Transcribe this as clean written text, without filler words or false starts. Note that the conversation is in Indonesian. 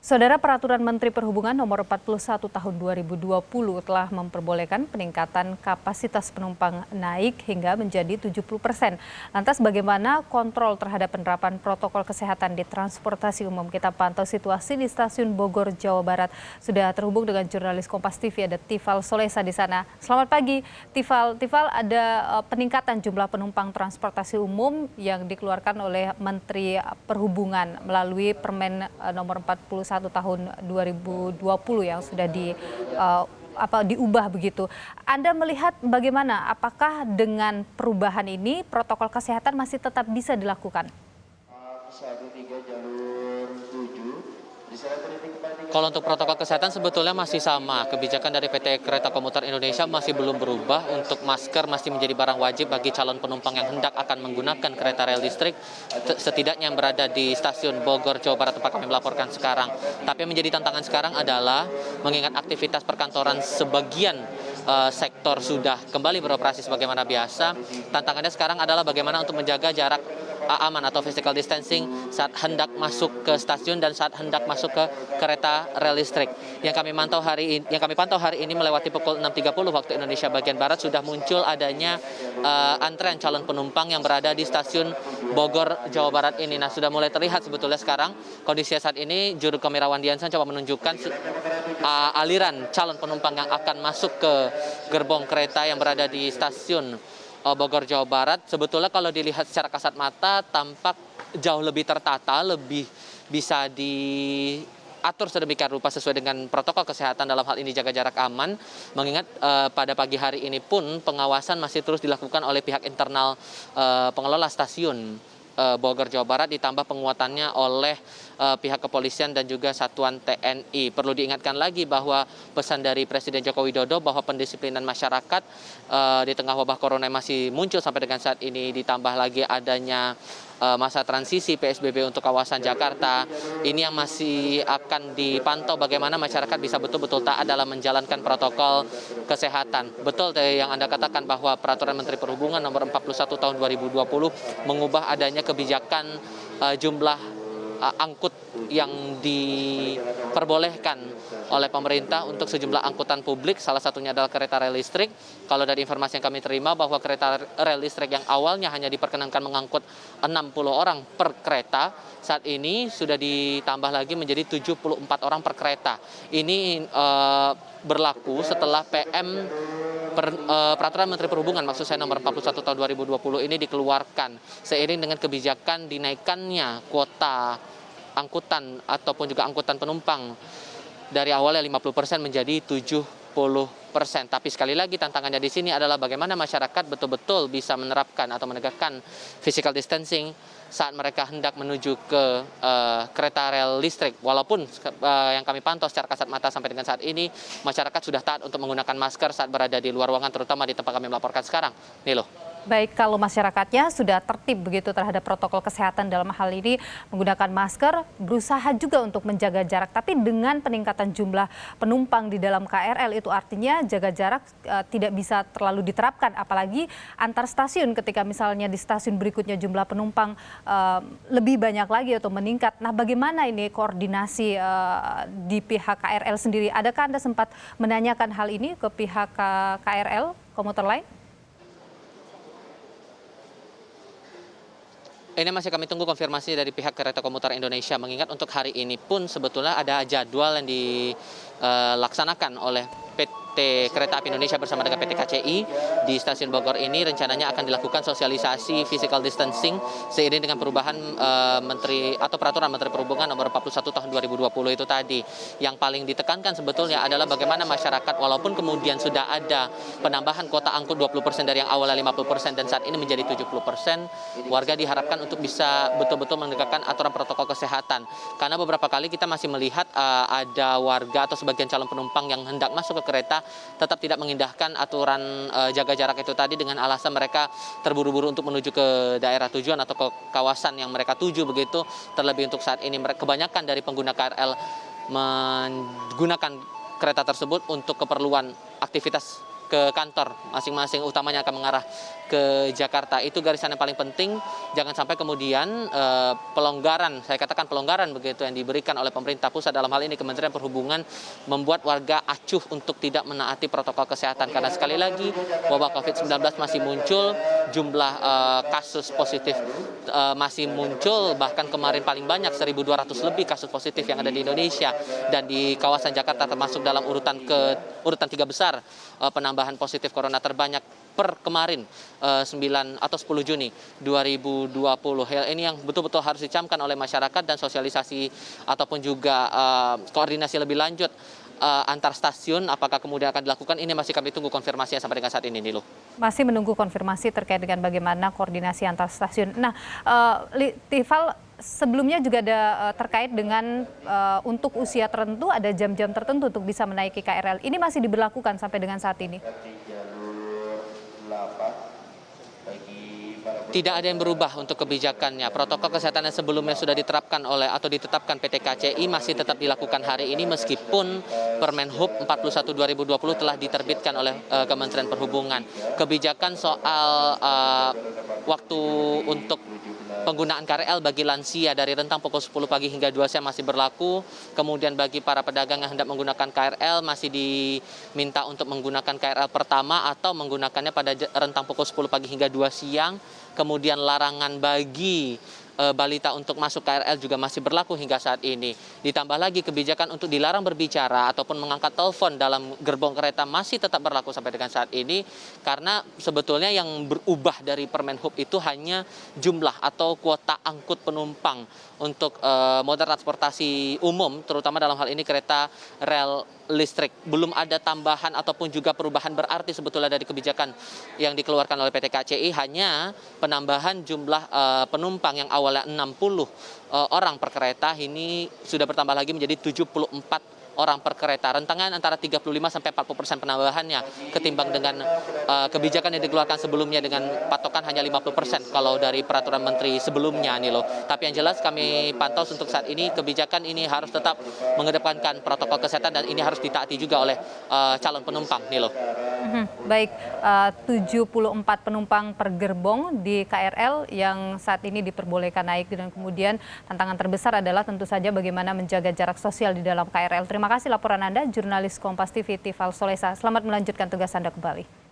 Saudara, Peraturan Menteri Perhubungan Nomor 41 Tahun 2020 telah memperbolehkan peningkatan kapasitas penumpang naik hingga menjadi 70%. Lantas bagaimana kontrol terhadap penerapan protokol kesehatan di transportasi umum? Kita pantau situasi di Stasiun Bogor, Jawa Barat. Sudah terhubung dengan jurnalis Kompas TV, ada Tifal Solesa di sana. Selamat pagi, Tifal. Tifal, ada peningkatan jumlah penumpang transportasi umum yang dikeluarkan oleh Menteri Perhubungan melalui Permen Nomor 41 tahun 2020 yang sudah diubah begitu. Anda melihat bagaimana? Apakah dengan perubahan ini protokol kesehatan masih tetap bisa dilakukan? Kalau untuk protokol kesehatan sebetulnya masih sama. Kebijakan dari PT Kereta Komuter Indonesia masih belum berubah. Untuk masker masih menjadi barang wajib bagi calon penumpang yang hendak akan menggunakan kereta rel listrik, setidaknya yang berada di Stasiun Bogor, Jawa Barat tempat kami melaporkan sekarang. Tapi yang menjadi tantangan sekarang adalah mengingat aktivitas perkantoran sebagian sektor sudah kembali beroperasi sebagaimana biasa. Tantangannya sekarang adalah bagaimana untuk menjaga jarak aman atau physical distancing saat hendak masuk ke stasiun dan saat hendak masuk ke kereta rel listrik. Yang kami pantau hari ini melewati pukul 6.30 waktu Indonesia bagian barat sudah muncul adanya antrean calon penumpang yang berada di Stasiun Bogor, Jawa Barat ini. Nah, sudah mulai terlihat sebetulnya sekarang kondisinya saat ini. Juru kamera Wandiansan coba menunjukkan aliran calon penumpang yang akan masuk ke gerbong kereta yang berada di Stasiun Bogor, Jawa Barat. Sebetulnya kalau dilihat secara kasat mata tampak jauh lebih tertata, lebih bisa diatur sedemikian rupa sesuai dengan protokol kesehatan, dalam hal ini jaga jarak aman. Mengingat pada pagi hari ini pun pengawasan masih terus dilakukan oleh pihak internal pengelola stasiun Bogor, Jawa Barat, ditambah penguatannya oleh pihak kepolisian dan juga satuan TNI. Perlu diingatkan lagi bahwa pesan dari Presiden Joko Widodo bahwa pendisiplinan masyarakat di tengah wabah corona masih muncul sampai dengan saat ini, ditambah lagi adanya masa transisi PSBB untuk kawasan Jakarta. Ini yang masih akan dipantau bagaimana masyarakat bisa betul-betul taat dalam menjalankan protokol kesehatan. Betul yang Anda katakan bahwa Peraturan Menteri Perhubungan Nomor 41 Tahun 2020 mengubah adanya kebijakan jumlah angkut yang diperbolehkan oleh pemerintah untuk sejumlah angkutan publik, salah satunya adalah kereta rel listrik. Kalau dari informasi yang kami terima bahwa kereta rel listrik yang awalnya hanya diperkenankan mengangkut 60 orang per kereta, saat ini sudah ditambah lagi menjadi 74 orang per kereta. Ini berlaku setelah Peraturan Menteri Perhubungan, maksud saya Nomor 41 Tahun 2020 ini dikeluarkan seiring dengan kebijakan dinaikannya kuota angkutan ataupun juga angkutan penumpang dari awalnya 50% menjadi 70%. Tapi sekali lagi tantangannya di sini adalah bagaimana masyarakat betul-betul bisa menerapkan atau menegakkan physical distancing saat mereka hendak menuju ke kereta rel listrik. Walaupun yang kami pantau secara kasat mata sampai dengan saat ini, masyarakat sudah taat untuk menggunakan masker saat berada di luar ruangan, terutama di tempat kami melaporkan sekarang. Nilo. Baik, kalau masyarakatnya sudah tertib begitu terhadap protokol kesehatan dalam hal ini menggunakan masker, berusaha juga untuk menjaga jarak. Tapi dengan peningkatan jumlah penumpang di dalam KRL itu artinya jaga jarak tidak bisa terlalu diterapkan. Apalagi antar stasiun ketika misalnya di stasiun berikutnya jumlah penumpang lebih banyak lagi atau meningkat. Nah, bagaimana ini koordinasi di pihak KRL sendiri? Adakah Anda sempat menanyakan hal ini ke pihak KRL komuter lain? Ini masih kami tunggu konfirmasi dari pihak Kereta Komuter Indonesia, mengingat untuk hari ini pun sebetulnya ada jadwal yang dilaksanakan oleh PT Kereta Api Indonesia bersama dengan PT KCI di Stasiun Bogor ini. Rencananya akan dilakukan sosialisasi physical distancing seiring dengan perubahan Peraturan Menteri Perhubungan Nomor 41 Tahun 2020 itu tadi. Yang paling ditekankan sebetulnya adalah bagaimana masyarakat, walaupun kemudian sudah ada penambahan kuota angkut 20% dari yang awalnya 50% dan saat ini menjadi 70%, warga diharapkan untuk bisa betul-betul menegakkan aturan protokol kesehatan. Karena beberapa kali kita masih melihat ada warga atau sebagian calon penumpang yang hendak masuk ke kereta tetap tidak mengindahkan aturan jaga jarak itu tadi dengan alasan mereka terburu-buru untuk menuju ke daerah tujuan atau ke kawasan yang mereka tuju begitu. Terlebih untuk saat ini kebanyakan dari pengguna KRL menggunakan kereta tersebut untuk keperluan aktivitas ke kantor masing-masing, utamanya akan mengarah ke Jakarta. Itu garisan yang paling penting, jangan sampai kemudian pelonggaran, saya katakan pelonggaran begitu yang diberikan oleh pemerintah pusat, dalam hal ini Kementerian Perhubungan, membuat warga acuh untuk tidak menaati protokol kesehatan. Karena sekali lagi wabah COVID-19 masih muncul, jumlah kasus positif masih muncul, bahkan kemarin paling banyak 1.200 lebih kasus positif yang ada di Indonesia, dan di kawasan Jakarta termasuk dalam urutan 3 besar penambahan positif corona terbanyak per kemarin 9 atau 10 Juni 2020. Hal ini yang betul-betul harus dicamkan oleh masyarakat, dan sosialisasi ataupun juga koordinasi lebih lanjut antar stasiun apakah kemudian akan dilakukan, ini masih kami tunggu konfirmasinya sampai dengan saat ini, Nilu. Masih menunggu konfirmasi terkait dengan bagaimana koordinasi antar stasiun. Nah, Tifal, sebelumnya juga ada terkait dengan untuk usia tertentu ada jam-jam tertentu untuk bisa menaiki KRL. Ini masih diberlakukan sampai dengan saat ini? Tidak ada yang berubah untuk kebijakannya. Protokol kesehatan yang sebelumnya sudah diterapkan atau ditetapkan PT KCI masih tetap dilakukan hari ini, meskipun Permenhub 41 2020 telah diterbitkan oleh Kementerian Perhubungan. Kebijakan soal waktu untuk penggunaan KRL bagi lansia dari rentang pukul 10 pagi hingga 2 siang masih berlaku. Kemudian bagi para pedagang yang hendak menggunakan KRL masih diminta untuk menggunakan KRL pertama atau menggunakannya pada rentang pukul 10 pagi hingga 2 siang. Kemudian larangan bagi balita untuk masuk KRL juga masih berlaku hingga saat ini. Ditambah lagi kebijakan untuk dilarang berbicara ataupun mengangkat telepon dalam gerbong kereta masih tetap berlaku sampai dengan saat ini, karena sebetulnya yang berubah dari Permenhub itu hanya jumlah atau kuota angkut penumpang untuk moda transportasi umum, terutama dalam hal ini kereta rel listrik. Belum ada tambahan ataupun juga perubahan berarti sebetulnya dari kebijakan yang dikeluarkan oleh PT KCI, hanya penambahan jumlah penumpang yang awalnya 60 orang per kereta ini sudah bertambah lagi menjadi 74 orang per kereta. Rentangan antara 35 sampai 40% penambahannya ketimbang dengan kebijakan yang dikeluarkan sebelumnya dengan patokan hanya 50% kalau dari peraturan menteri sebelumnya, Nilo. Tapi yang jelas kami pantau untuk saat ini kebijakan ini harus tetap mengedepankan protokol kesehatan, dan ini harus ditaati juga oleh calon penumpang, Nilo. Baik, 74 penumpang per gerbong di KRL yang saat ini diperbolehkan naik, dan kemudian tantangan terbesar adalah tentu saja bagaimana menjaga jarak sosial di dalam KRL. Terima kasih laporan Anda, jurnalis Kompas TV Tifal Solesa. Selamat melanjutkan tugas Anda kembali.